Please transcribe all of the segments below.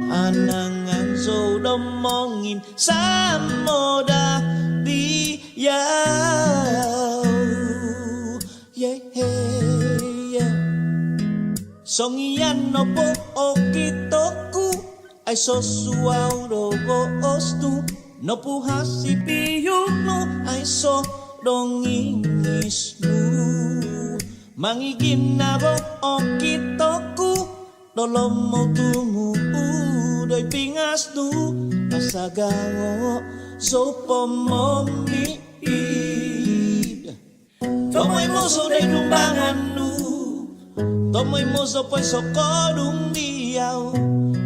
Anangan so domongin sa moda diyaw. Yeah, yeah. Songian no po okitoku ay sosuaw rogo ostu no puhasi piyuno ay so dongingisnu mangigin na ro okitoku dolom mo tumu doy pingas du pasagawo so pomomi tomoy mo so day dumbangan nu tomoy mo so poy so kodung diyaw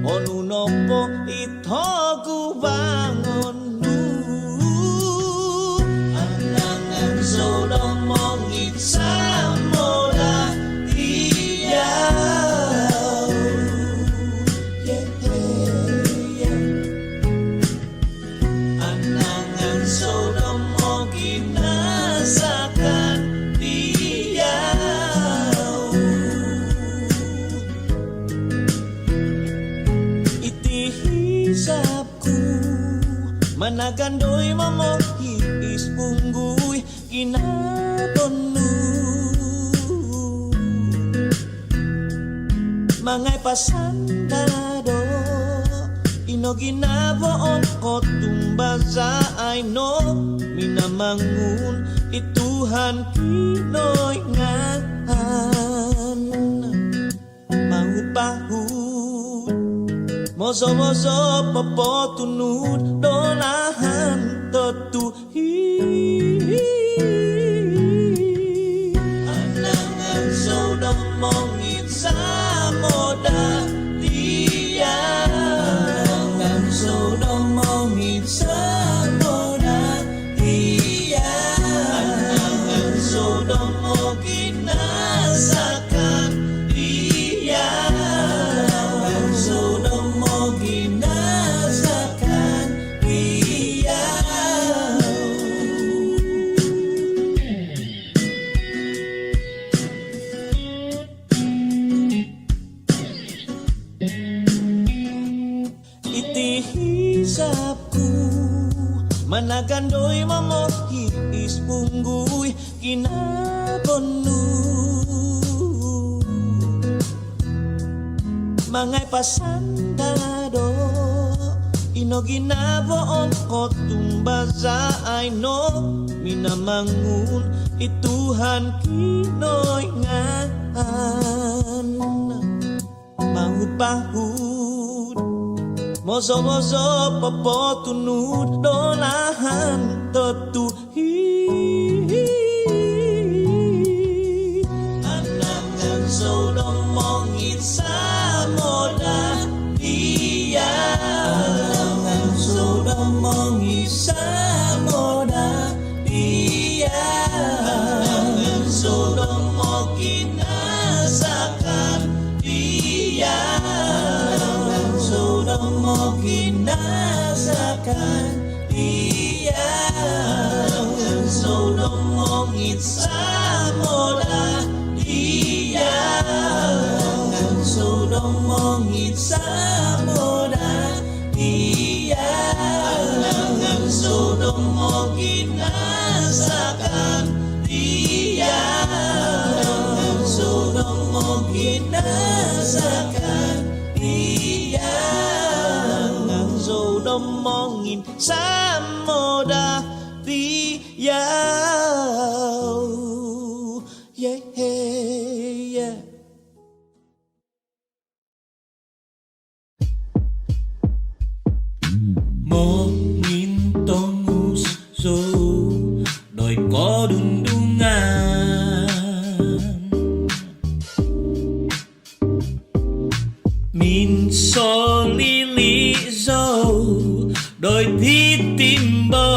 onuno po itogu bangon nu anangan so domongit sa moda diyaw. Anangan so domongit nasakan diyaw. Itihisapku managandoy mamohi ispungguy kinabonu mangay pasandado ino ginavoon ko tumbaza ay no minamangun ituhan kinoy ngan mahupahud mozo-mozo papotunud dolahan totuhi anangan so domongit sa moda diyaw. Anangan so domongit sa moda diyaw. Anangan so domongit nasakan diyaw. Anangan so domongit nasakan diyaw. Itihisapku managandoy mamohi ispungguy kinabonu mangay pasandado ino ginavoon ko tumbaza ay no minamangun ituhan kinoy ngan mahupahud mozo-mozo papotunud dolahan totuhi anangan so domongit sa moda diyaw. Anangan so domongit sa moda diyaw. Anangan so domongit nasakan diyaw. Anangan so domongit nasakan diyaw. Anangan so domongit sa moda diyaw. Anangan so domongit sa moda diyaw. Anangan so domongit nasakan diyaw. Anangan so domongit nasakan diyaw. Anangan so domongit sa moda diyaw. Yeah, yeah. Mongin tongus so doy kodundungan min so lili so doy titimbo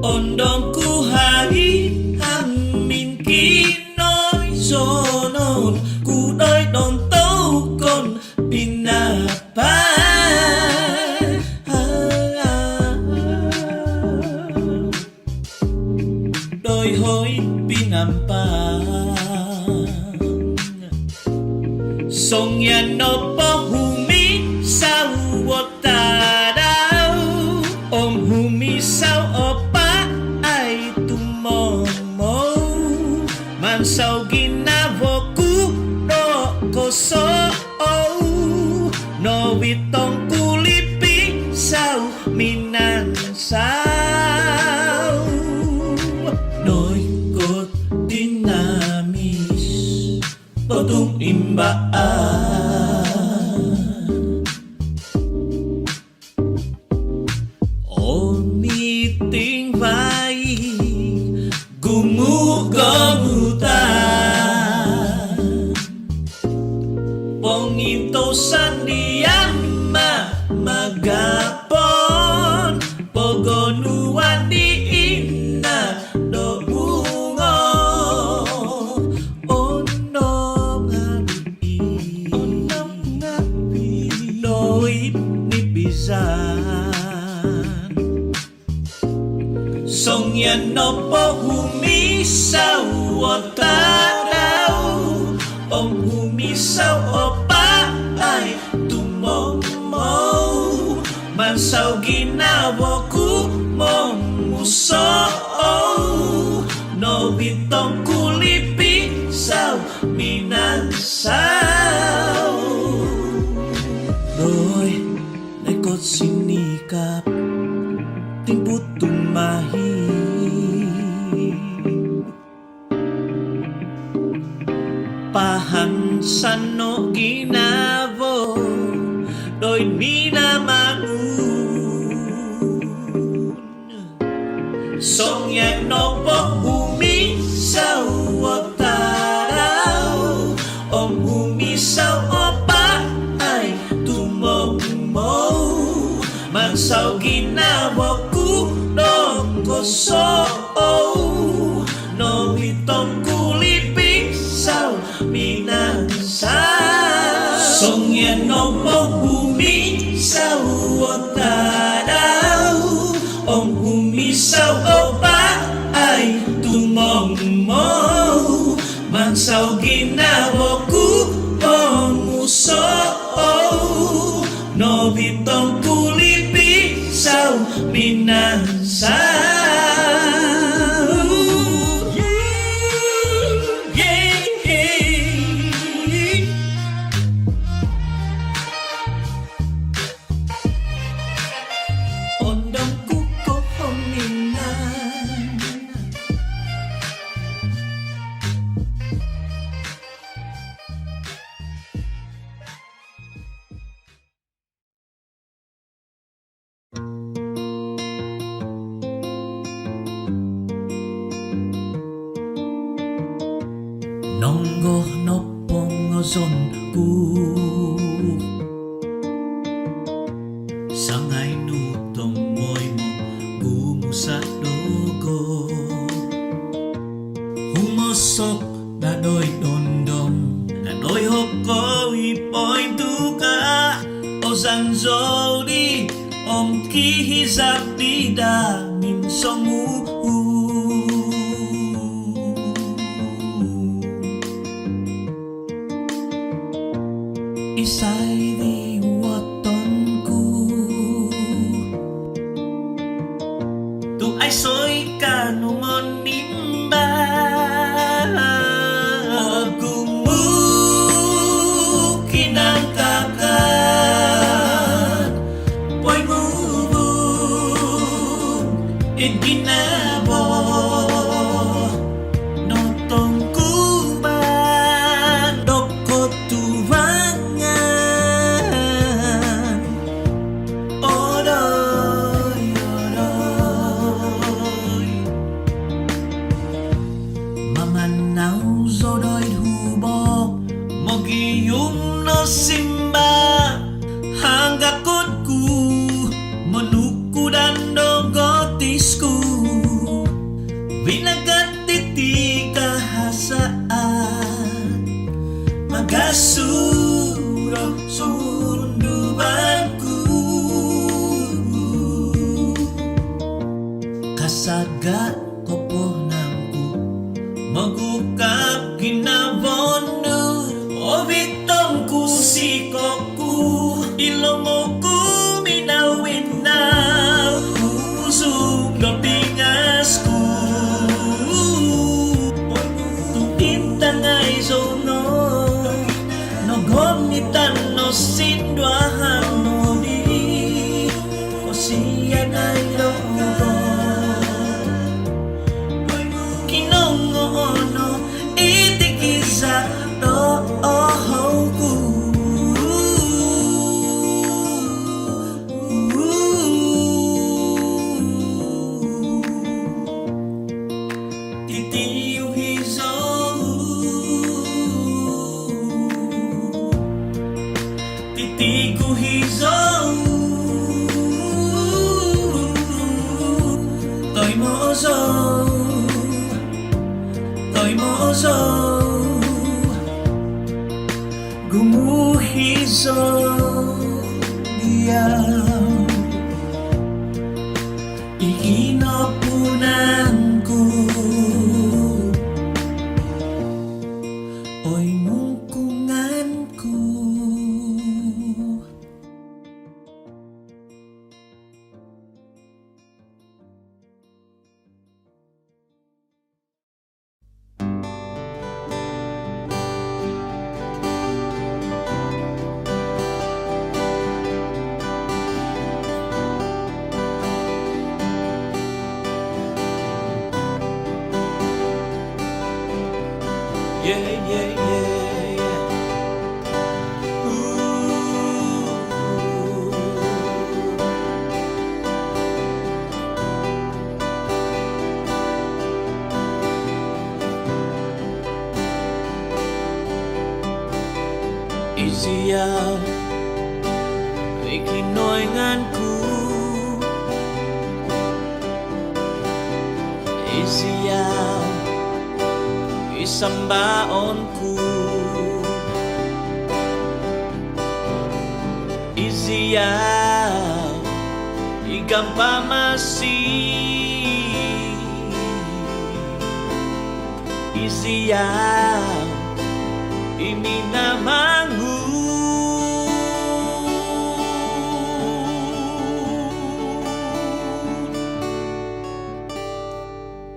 ondongku hari hamin kinoy sonon ku doy don tau kon pinapa hoy pinampan song yan no po humisaw o tadaw om humisaw o pa ay tumomo mansaw ginavo ku no koso no bitong kulipi saw minansaw noy kot dinamis potong imbaan oniting bayi gumugamutan pongintosan diyan magapon pogonuan di ina do bungo ngabi noit ni pisan song yan no po humisaw o tanaw om humisaw o pa ay tumomo mansaw ginawa ko mong muso no bitong kulipi saw minansaw Roy, naikot sinikap timput tumahi pahansan no ginavo doy minamanun song yan no po humisaw o taraw om humisaw o pa ay tumomo mansaw ginavo ku no koso no bitong kulipi saw minansaw song yan no po humisaw o tanaw om humisaw o pa ay tumomo mansaw ginawa ko muso no bitong kulipi saw minansaw ondong kuko hominan nonggo nopong ozonku sangay nutong moy mo gumusa dogo humosok dadoy dondong dadoy hoko ipoy duga ozan zodi om kihizap dida min somu isay di watonku tu ay soy kanungon nimba gumu kinangkakan poy ngubung iginabo notong kuban dokot turangan odoy odoy mamanaw zodoy hubok mogiyum no simba hanggakot ku menukudan dogotisku winagat titi kahasaan magasuro sundubanku kasaga kopo nangku Magukap ginabonu o bitong kusikoku Ilomoku minawin na Usog na pingasku Tumpinta ngay zono Nogomitan no sindwahan no di O siya ngay logo Kinongono itikisa to ohoku Titiyuhizo Titikuhizo Toy mozo Toy mozo Gumuhizo Dia Ikinapunanku Oy mungkunganku Yeah, yeah, yeah, yeah. Ooh. Isiyaw Iklinoynganku Isiyaw Isambaonku Isiyaw Igampamasi Isiyaw Iminamangu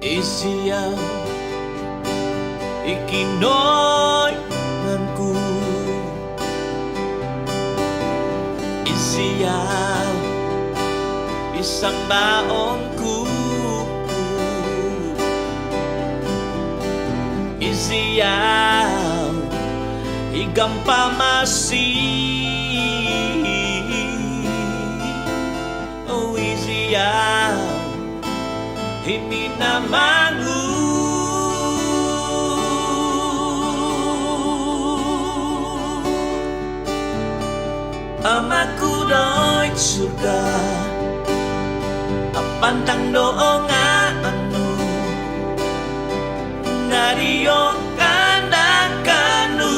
Isiyaw Ikinoynganku Isiyaw Isang baonku Isiyaw Igampamasi Oh isiyaw Iminamangu Amaku do'y surga Apantang doong anu Nariyo kanakanu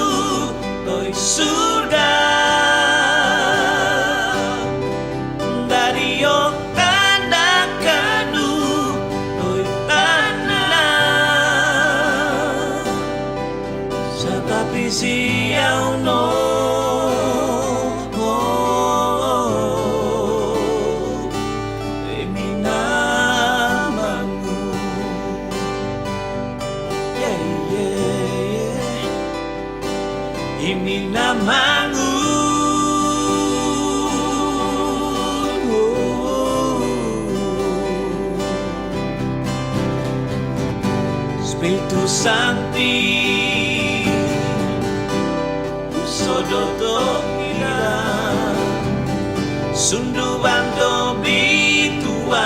Do'y surga Nariyo kanakanu Do'y tanah Sa tapi siyaw no Iminamangu Spiritu Sancti Usodoto ila Sundubanto bituan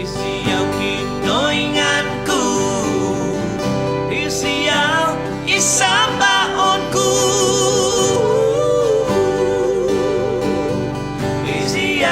Isiyaw kinoynganku Isiyaw isang baonku Isiyaw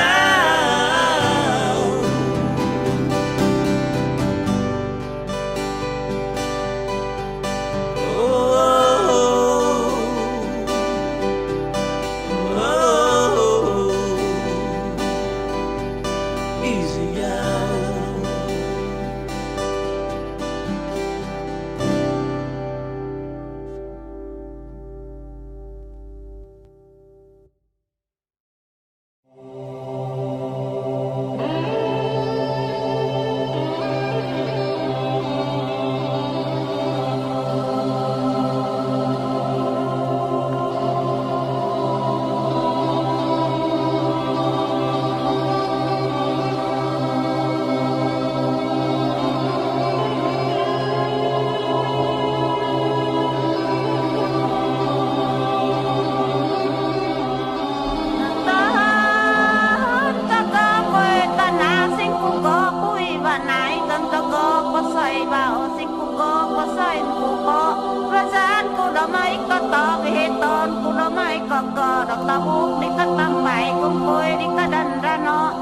bay cờ cờ đọc ta bút đi cắt băng bảy cung bôi đi cắt đần ra nó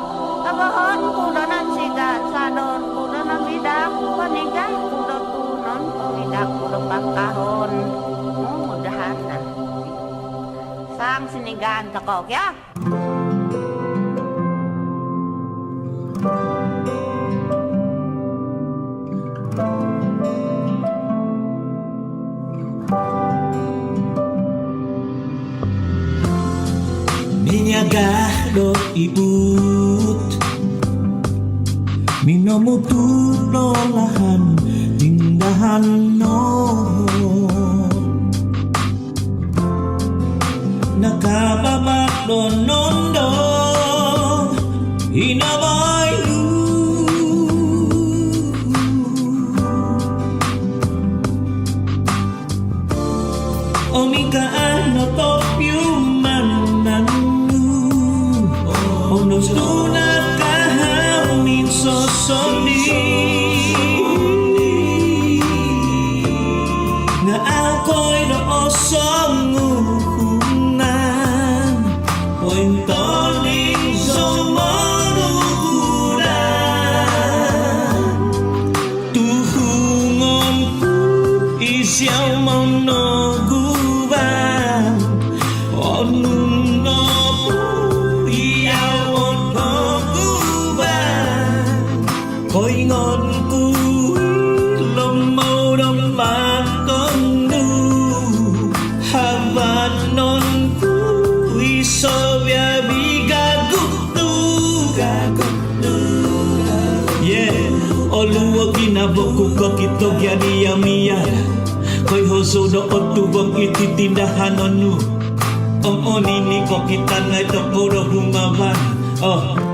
ta bơ hôn cu đó năng xì gà xa đồn cu đó năng đi đá cu văn đi gái cu đó cu nón cu đi đá cu đó băng ca hôn mudahan na sang sinigan ta ko kya Minyaga do ibut Minamutut no lahan Tindahan no Nakababak do nondo Hinabay lu Omikaan no topyuman Onos tunat kahamin sosoni Nga ako'y noosong uhunan Pointoning sumanukuran Tuhungon ku isyaw maunoguban Onun no Khói ngon cúi lông màu đâm bạc con nu Hà vạt non cúi so vya bi ga guktu Yeah Oluwa ginabok ko kito gyani yamiya Khói hoso do otu bang iti tindahan onu Onini ko kita ngay tokoro humaban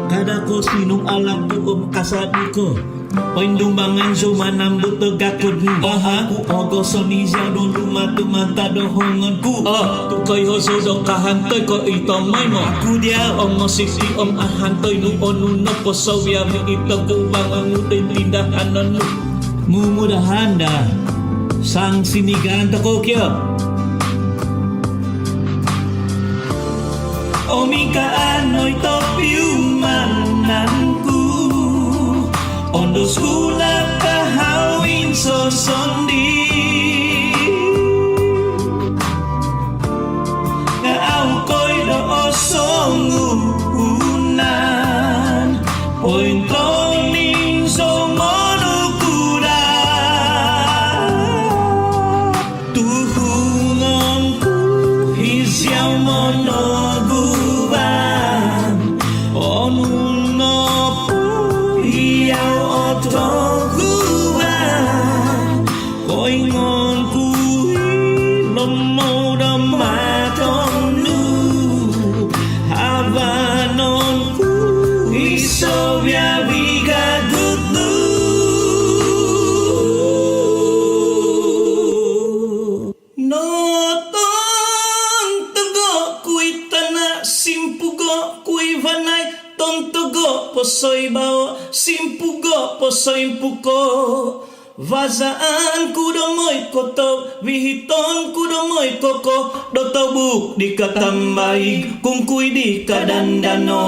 Kada ko sinong alam ko kasadi ko Paindumbangan sumanambut tegakod Aku ogo soni siya doon lumatumanta dohongan ku Tukay hoso do kahantoy ko itomay mo Aku dia omo sisi om ahantoy no onu no posawya mi itagubang ang utin tindahan no Mumudahan da sang sinigan ko kya Omikaan topiumananku Ondo sulap kahawin sosondi Ngaaw ko'y doosong uhunan Pointoning sumanukuran Tuhungan ku isyaw monogu Posoy bao simpugo posoy puko Vazaan kudomoy koto Vihiton kudomoy koko Dotobuk di katambaig Kungkuy di kadandano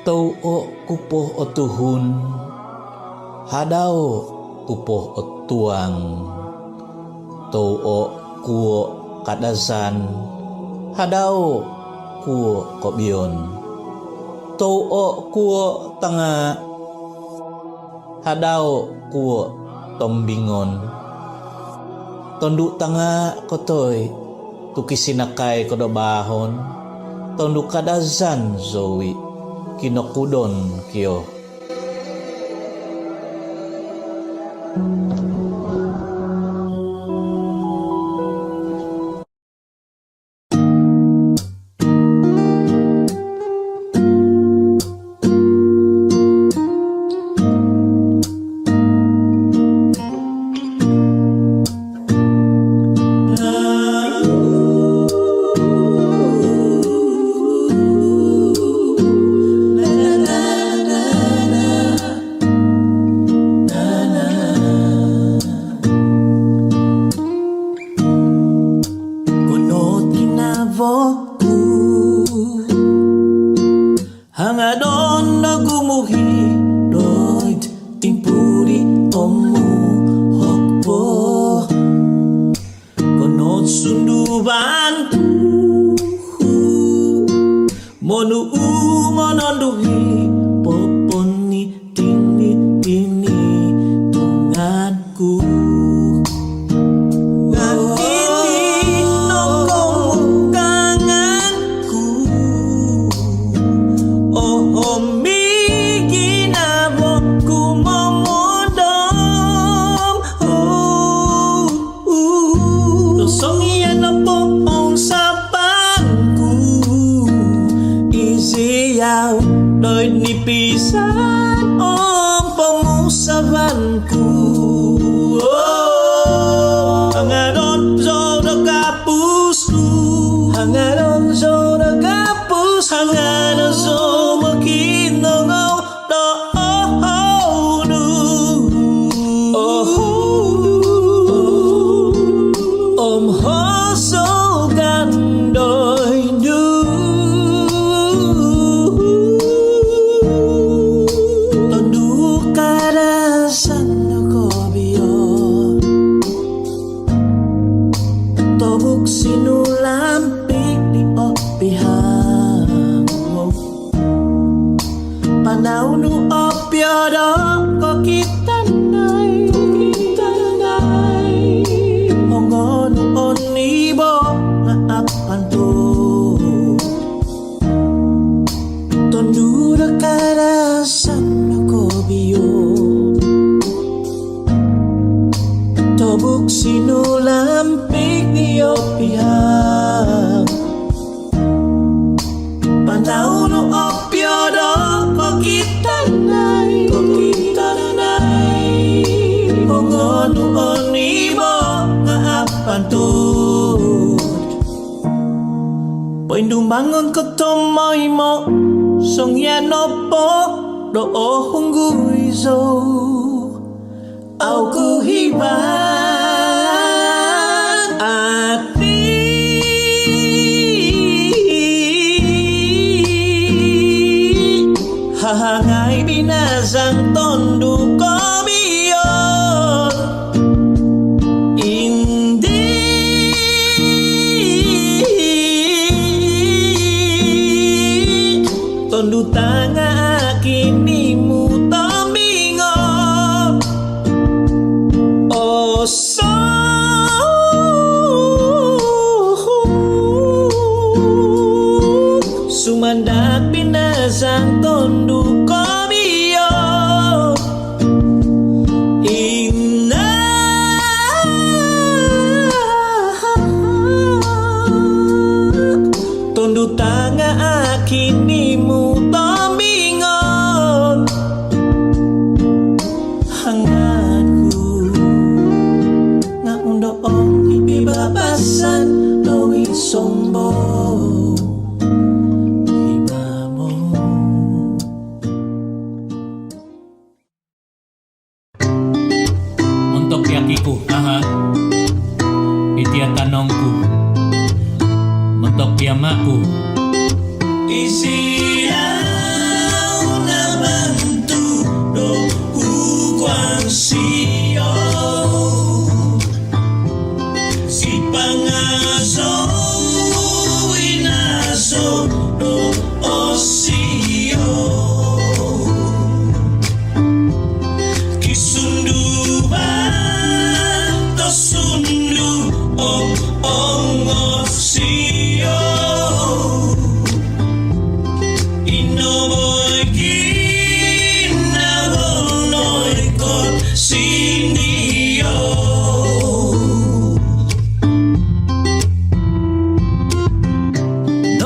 Tau o kupoh o tuhun Hadao kupoh o tuang Tau o kuo kadazan Hadao kuo kobion Tau o kuo tanga Hadao kuo tombingon Tonduk tanga kotoy Tukisinakay kodobahon Tonduk kadazan zowi Kinokudon kyo Hangadon na gumuhi Doit timpuri omu hokpo Konot sunduban Monu mononduhi Poponi tini tunganku Đôi nipisan om pemusavanku Hangadon zoda kapusu Hangadon zoda kapus Hangadon zoda kinongau do Om hoso gandoy Sinulampik di opihang Panaw nu opyodo ko kita nay Mongo nu onibo nga apan to Tondura karasan na ko biyo Tobuk sinulampik di opihang Panaw no opyodo ko kita nay Hongo no onibo nga apantod Poindumbangon ko tomoy mo Song yan po do ohungguizo Au kuhiban ati Hahangay binasang tondo ko biyon Hindi Tondo tanga akin ni mo tambingon So sumandak binasang tondo ko biyo Ina tondo tanga akin ni mo tambingon Doong ipibabasan Lo'y sombong Iba mo Untuk yakiku, itiya tanongku Untuk yamaku Isiyaw na bantu Do hukwang siyo Pangaso inaso do osio Kisunduban to sundu ong osio Inoboy kinabonoy kot siniyo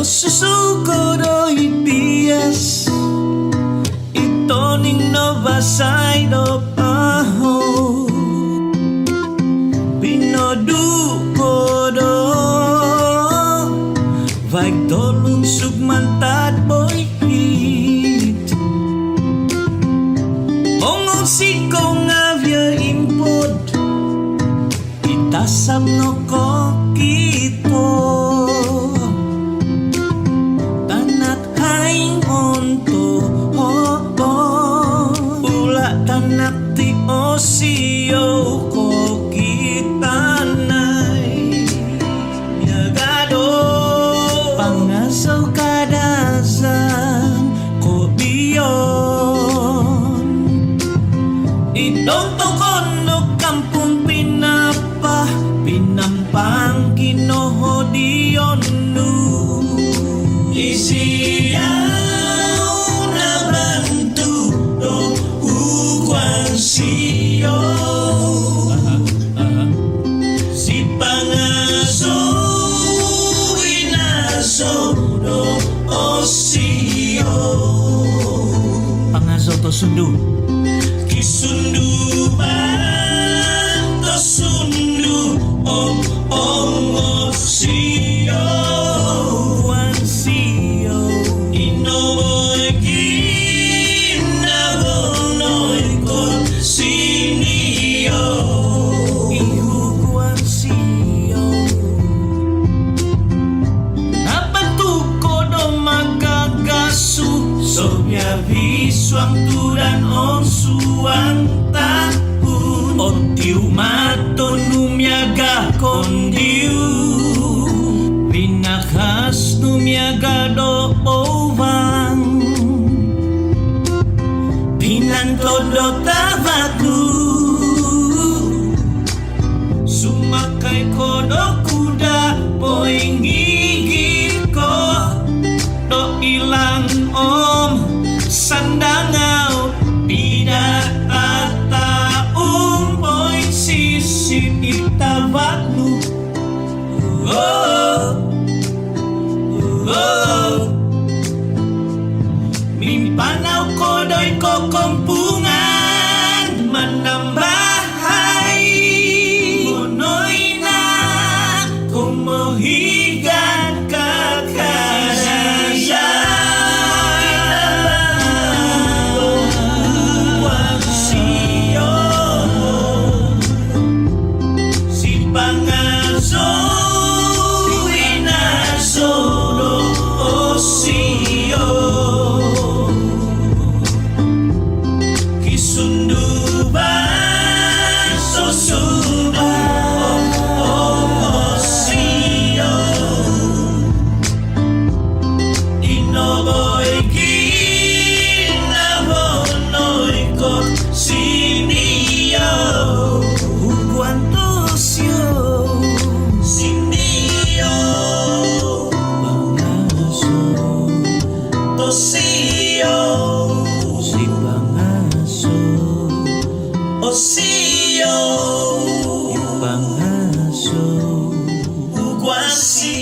Susuko do ibias Itoning novasay do paho Pinoduko do Vaig dolung sugmantad boy hit Ongong sikong avya impod Itasap no kokito Tanat haing onto siyaw na bantu do hukuan siyo si pangaso inaso do osiyo Pangaso to sundu. kisundu ban to sundu om osiyo Wan siyo. inoy kinabonoy kon siniyo Ihukuan siyo. Napatuko do magagasu. Sobya biswang turan on suang tahun On tiu maton numiaga kondiu. Pinakas numiaga do owang. Pinantodo tabatu Sumakay ko do kuda Poing gigil ko Do ilang om sandangaw. Tidak tataong po'y sisip itabat mo Oh, oh, Mimpanaw ko do'y kokompungan Manambahay Munoy na kumuhigan kakasaya Huwag siyo Si pangaso inaso do osiyo Kisunduban susuba osiyo Inoboy kinabonoy ko siniyo Hukuan to siyo. Siniyo Pangaso. Tosiyo Si pangaso. Osiyo Pangaso. Ugwasi